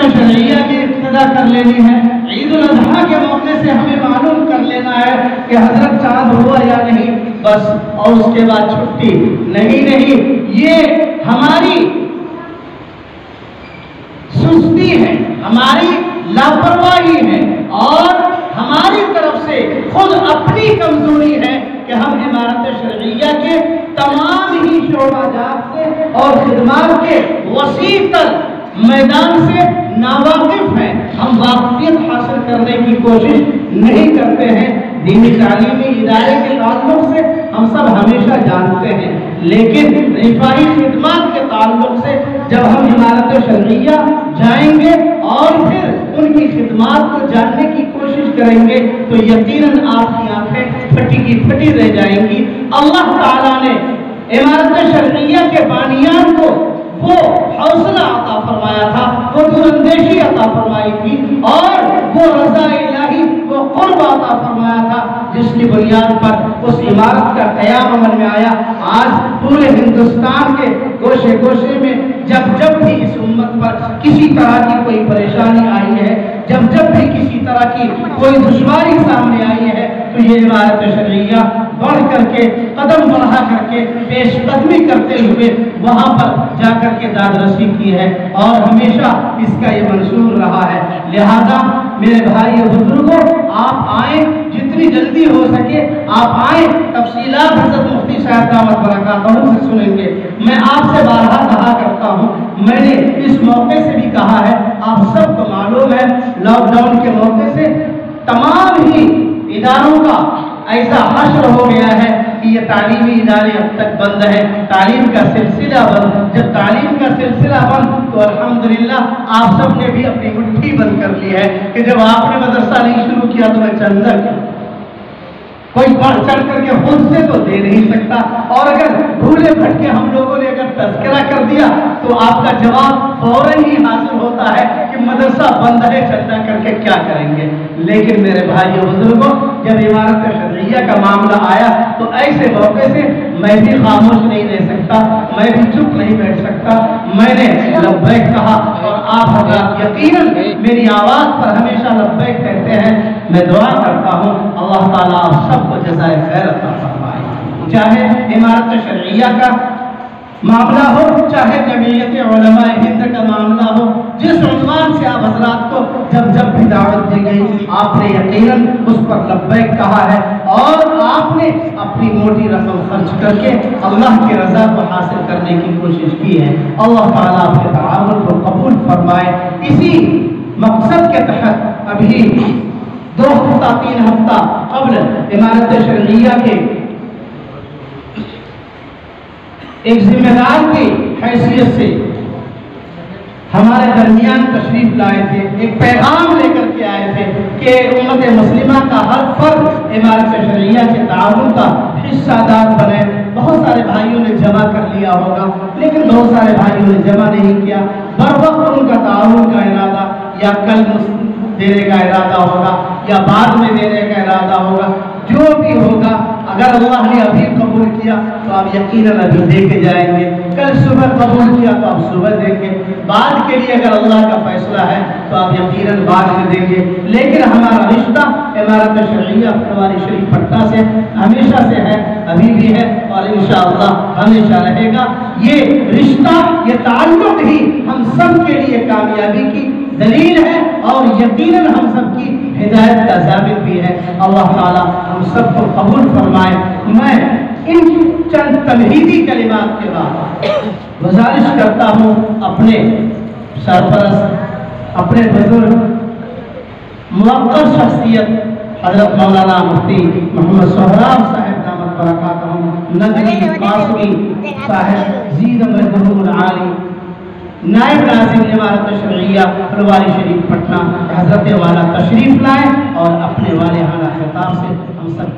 شرعیہ کی ابتدا کر لینی ہے، عید الاضحیٰ کے موقع سے ہمیں معلوم کر لینا ہے کہ حضرت چاند ہوا یا نہیں، بس، اور اس کے بعد چھٹی نہیں، یہ ہماری سستی ہے، ہماری لاپرواہی ہے، اور ہماری طرف سے خود اپنی کمزوری ہے کہ ہم امارت شرعیہ کے تمام ہی شعبہ جات سے اور خدمات کے وسیع تر میدان سے ناواقف ہیں، ہم واقفیت حاصل کرنے کی کوشش نہیں کرتے ہیں۔ دینی تعلیمی ادارے کے تعلق سے ہم سب ہمیشہ جانتے ہیں، لیکن رفاہی خدمات کے تعلق سے جب ہم امارت شرعیہ جائیں گے اور پھر ان کی خدمات کو جاننے کی کوشش کریں گے تو یقیناً آپ کی آنکھیں پھٹی کی پھٹی رہ جائیں گی۔ اللہ تعالیٰ نے امارت شرعیہ کے بانیان کو وہ حوصلہ عطا فرمایا تھا، وہ بلندشی عطا فرمائی تھی، اور وہ رضا الہی، وہ قرب عطا فرمایا تھا، جس کی بنیاد پر اس عمارت کا قیام عمل میں آیا۔ آج پورے ہندوستان کے گوشے گوشے میں جب بھی اس امت پر کسی طرح کی کوئی پریشانی آئی ہے، جب بھی کسی طرح کی کوئی دشواری سامنے آئی ہے، تو یہ عمارت شرعیہ بڑھ کر کے، قدم بڑھا کر کے، پیش قدمی کرتے ہوئے وہاں پر جا کر کے داد رسی کی ہے، اور ہمیشہ اس کا یہ منشور رہا ہے۔ لہذا میرے بھائی اور بزرگوں، آپ آئیں، جتنی جلدی ہو سکے آپ آئیں، تفصیلات حضرت مفتی صاحب دامت برکاتہ سے سنیں گے۔ میں آپ سے بارہا کہا کرتا ہوں، میں نے اس موقع سے بھی کہا ہے، آپ سب کو معلوم ہے لاک ڈاؤن کے موقع سے تمام ہی اداروں کا ایسا حشر ہو گیا ہے کہ یہ تعلیمی ادارے اب تک بند ہے، تعلیم کا سلسلہ بند۔ جب تعلیم کا سلسلہ بند تو الحمدللہ آپ سب نے بھی اپنی مٹھی بند کر لی ہے کہ جب آپ نے مدرسہ نہیں شروع کیا تو میں چندہ کیا، کوئی بڑھ چڑھ کر کے خود سے تو دے نہیں سکتا، اور اگر بھولے بھٹکے ہم لوگوں نے اگر تذکرہ کر دیا تو آپ کا جواب فوراً ہی حاصل ہوتا ہے کہ مدرسہ بند ہے، چندہ کر کے کیا کریں گے۔ لیکن میرے بھائی اور بزرگوں، جب عمارت شرعیہ کا معاملہ آیا تو ایسے موقع سے میں بھی خاموش نہیں رہ سکتا، میں بھی چپ نہیں بیٹھ سکتا، میں نے لبیک کہا، اور آپ حضرات یقیناً میری آواز پر ہمیشہ لبیک کہتے ہیں۔ میں دعا کرتا ہوں اللہ تعالیٰ آپ سب کو جزائے خیر عطا فرمائے، چاہے عمارت شرعیہ کا معاملہ ہو، چاہے جمعیت علماء ہند کا معاملہ ہو، جس عنوان سے آپ حضرات کو جب بھی دعوت دی گئی آپ نے یقیناً اس پر لبیک کہا ہے، اور آپ نے اپنی موٹی رقم خرچ کر کے اللہ کی رضا کو حاصل کرنے کی کوشش کی ہے۔ اللہ تعالیٰ آپ کے تعاون کو قبول فرمائے۔ اسی مقصد کے تحت ابھی 2 ہفتہ 3 ہفتہ قبل عمارت شرعیہ کے ایک ذمہ دار کی حیثیت سے ہمارے درمیان تشریف لائے تھے، ایک پیغام لے کر کے آئے تھے کہ امت مسلمہ کا ہر فرد عمارت شرعیہ کے تعاون کا حصہ دار بنے۔ بہت سارے بھائیوں نے جمع کر لیا ہوگا، لیکن بہت سارے بھائیوں نے جمع نہیں کیا۔ بروقت ان کا تعاون کا ارادہ یا کل دینے کا ارادہ ہوگا یا بعد میں دینے کا ارادہ ہوگا، جو بھی ہوگا، اگر اللہ نے ابھی قبول کیا تو آپ یقیناً ابھی دے کے جائیں گے، کل صبح قبول کیا تو آپ صبح دیں گے، بعد کے لیے اگر اللہ کا فیصلہ ہے تو آپ یقیناً بعد میں دیں گے۔ لیکن ہمارا رشتہ عمارت شرعیہ پٹواری شریف پٹنہ سے ہمیشہ سے ہے، ابھی بھی ہے، اور انشاءاللہ ہمیشہ رہے گا۔ یہ رشتہ، یہ تعلق ہی ہم سب کے لیے کامیابی کی دلیل ہے، اور یقیناً ہم سب کی ہدایت کا ضامن بھی ہے۔ اللہ تعالیٰ ہم سب کو قبول فرمائے۔ میں ان چند تمہیدی کلمات کے بعد گزارش کرتا ہوں اپنے سرپرست، اپنے بزرگ، موقر شخصیت حضرت مولانا مفتی محمد سہراب صاحب دامت برکاتہ ندوی قاسمی صاحب زید مجدہ العالی، نائب ناظم عمارت شرعیہ پٹواری شریف پٹنہ، حضرت والا تشریف لائیں اور اپنے والہانہ خطاب سے ہم سب